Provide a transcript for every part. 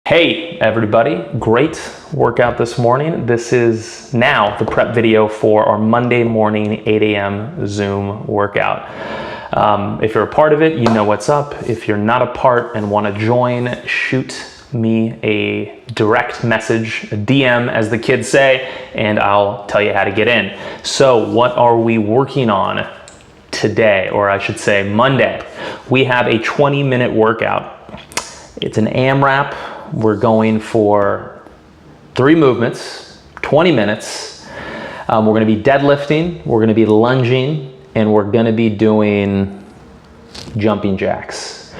Hey everybody, great workout this morning. This is now the prep video for our Monday morning 8 a.m. Zoom workout. If you're a part of it, you know what's up. If you're not a part and want to join, shoot me a direct message, a DM as the kids say, and I'll tell you how to get in. So what are we working on today, or I should say Monday? We have a 20-minute workout. It's an AMRAP. We're going for 3 movements, 20 minutes. We're gonna be deadlifting, we're gonna be lunging, and we're gonna be doing jumping jacks.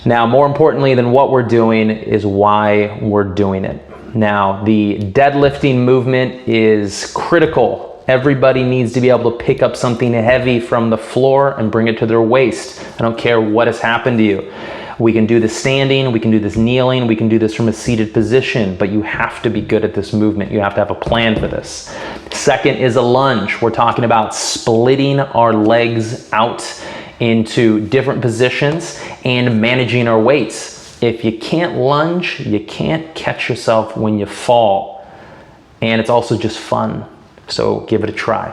Now, more importantly than what we're doing is why we're doing it. Now, the deadlifting movement is critical. Everybody needs to be able to pick up something heavy from the floor and bring it to their waist. I don't care what has happened to you. We can do this standing, we can do this kneeling, we can do this from a seated position, but you have to be good at this movement. You have to have a plan for this. Second is a lunge. We're talking about splitting our legs out into different positions and managing our weights. If you can't lunge, you can't catch yourself when you fall. And it's also just fun. So give it a try.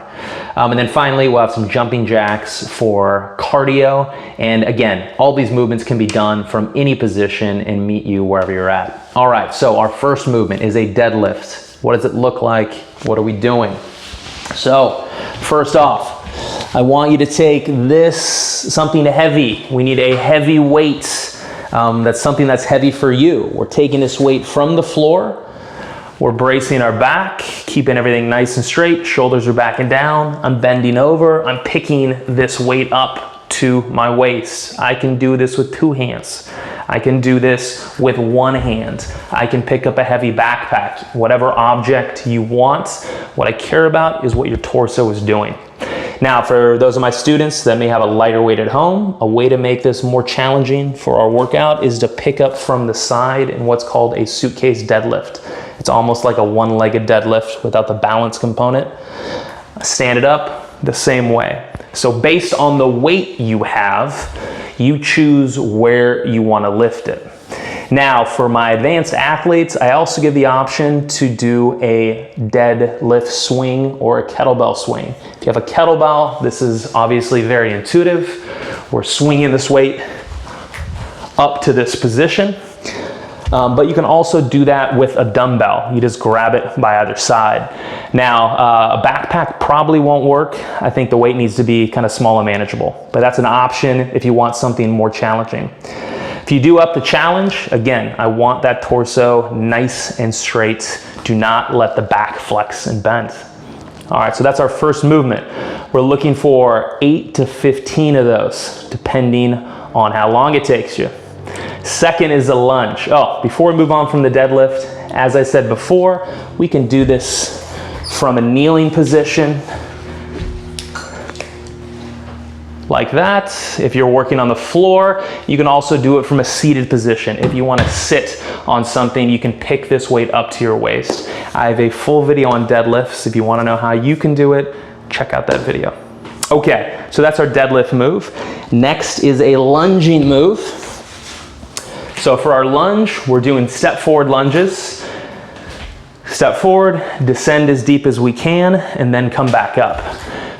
And then finally, we'll have some jumping jacks for cardio. And again, all these movements can be done from any position and meet you wherever you're at. All right, so our first movement is a deadlift. What does it look like? What are we doing? So first off, I want you to take this, something heavy. We need a heavy weight. That's something that's heavy for you. We're taking this weight from the floor. We're bracing our back, keeping everything nice and straight. Shoulders are back and down. I'm bending over. I'm picking this weight up to my waist. I can do this with 2 hands. I can do this with 1 hand. I can pick up a heavy backpack, whatever object you want. What I care about is what your torso is doing. Now, for those of my students that may have a lighter weight at home, a way to make this more challenging for our workout is to pick up from the side in what's called a suitcase deadlift. It's almost like a one-legged deadlift without the balance component. Stand it up the same way. So based on the weight you have, you choose where you want to lift it. Now, for my advanced athletes, I also give the option to do a deadlift swing or a kettlebell swing. If you have a kettlebell, this is obviously very intuitive. We're swinging this weight up to this position. But you can also do that with a dumbbell. You just grab it by either side. Now, a backpack probably won't work. I think the weight needs to be kind of small and manageable, but that's an option if you want something more challenging. If you do up the challenge, again, I want that torso nice and straight. Do not let the back flex and bend. All right, so that's our first movement. We're looking for 8 to 15 of those, depending on how long it takes you. Second is a lunge. Oh, before we move on from the deadlift, as I said before, we can do this from a kneeling position, like that. If you're working on the floor, you can also do it from a seated position. If you want to sit on something, you can pick this weight up to your waist. I have a full video on deadlifts. If you want to know how you can do it, check out that video. Okay, so that's our deadlift move. Next is a lunging move. So for our lunge, we're doing step forward lunges. Step forward, descend as deep as we can, and then come back up.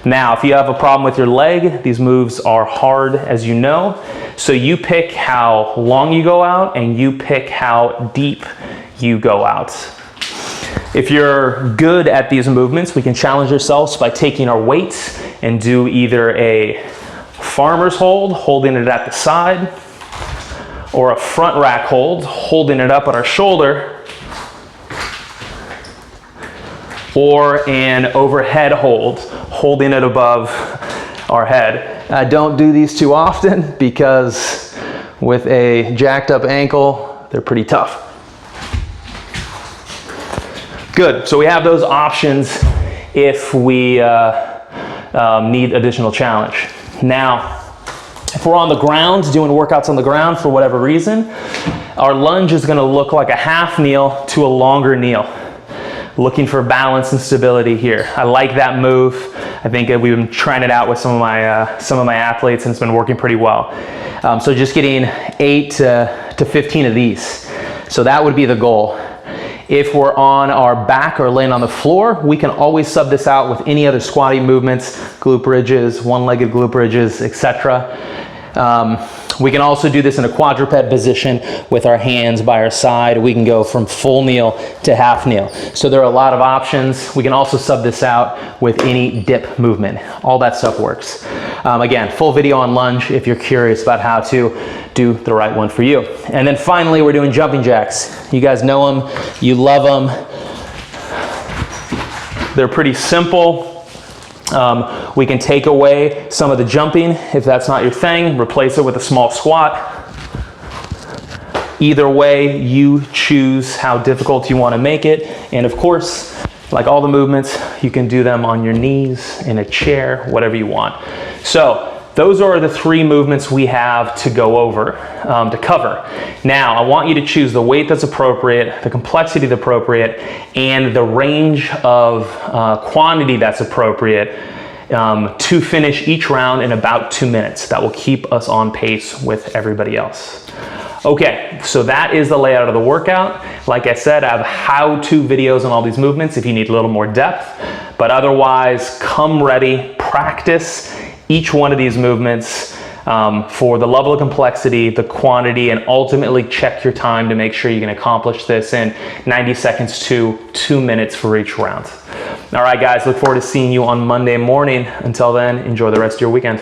Now, if you have a problem with your leg, these moves are hard, as you know. So you pick how long you go out and you pick how deep you go out. If you're good at these movements, we can challenge ourselves by taking our weight and do either a farmer's hold, holding it at the side, or a front rack hold, holding it up at our shoulder, or an overhead hold, holding it above our head. Don't do these too often because with a jacked up ankle, they're pretty tough. Good, so we have those options if we need additional challenge. Now, if we're on the ground, doing workouts on the ground for whatever reason, our lunge is gonna look like a half kneel to a longer kneel. Looking for balance and stability here. I like that move. I think we've been trying it out with some of my athletes and it's been working pretty well. So just getting 8 to 15 of these. So that would be the goal. If we're on our back or laying on the floor, we can always sub this out with any other squatty movements, glute bridges, one-legged glute bridges, etc. We can also do this in a quadruped position with our hands by our side. We can go from full kneel to half kneel. So there are a lot of options. We can also sub this out with any dip movement. All that stuff works. Again, full video on lunge if you're curious about how to do the right one for you. And then finally, we're doing jumping jacks. You guys know them, you love them. They're pretty simple. We can take away some of the jumping if that's not your thing, replace it with a small squat. Either way, you choose how difficult you want to make it. And of course, like all the movements, you can do them on your knees, in a chair, whatever you want. So those are the 3 movements we have to go over, to cover. Now, I want you to choose the weight that's appropriate, the complexity that's appropriate, and the range of quantity that's appropriate to finish each round in about 2 minutes. That will keep us on pace with everybody else. Okay, so that is the layout of the workout. Like I said, I have how-to videos on all these movements if you need a little more depth, but otherwise, come ready, practice each one of these movements for the level of complexity, the quantity, and ultimately check your time to make sure you can accomplish this in 90 seconds to 2 minutes for each round. All right, guys, look forward to seeing you on Monday morning. Until then, enjoy the rest of your weekend.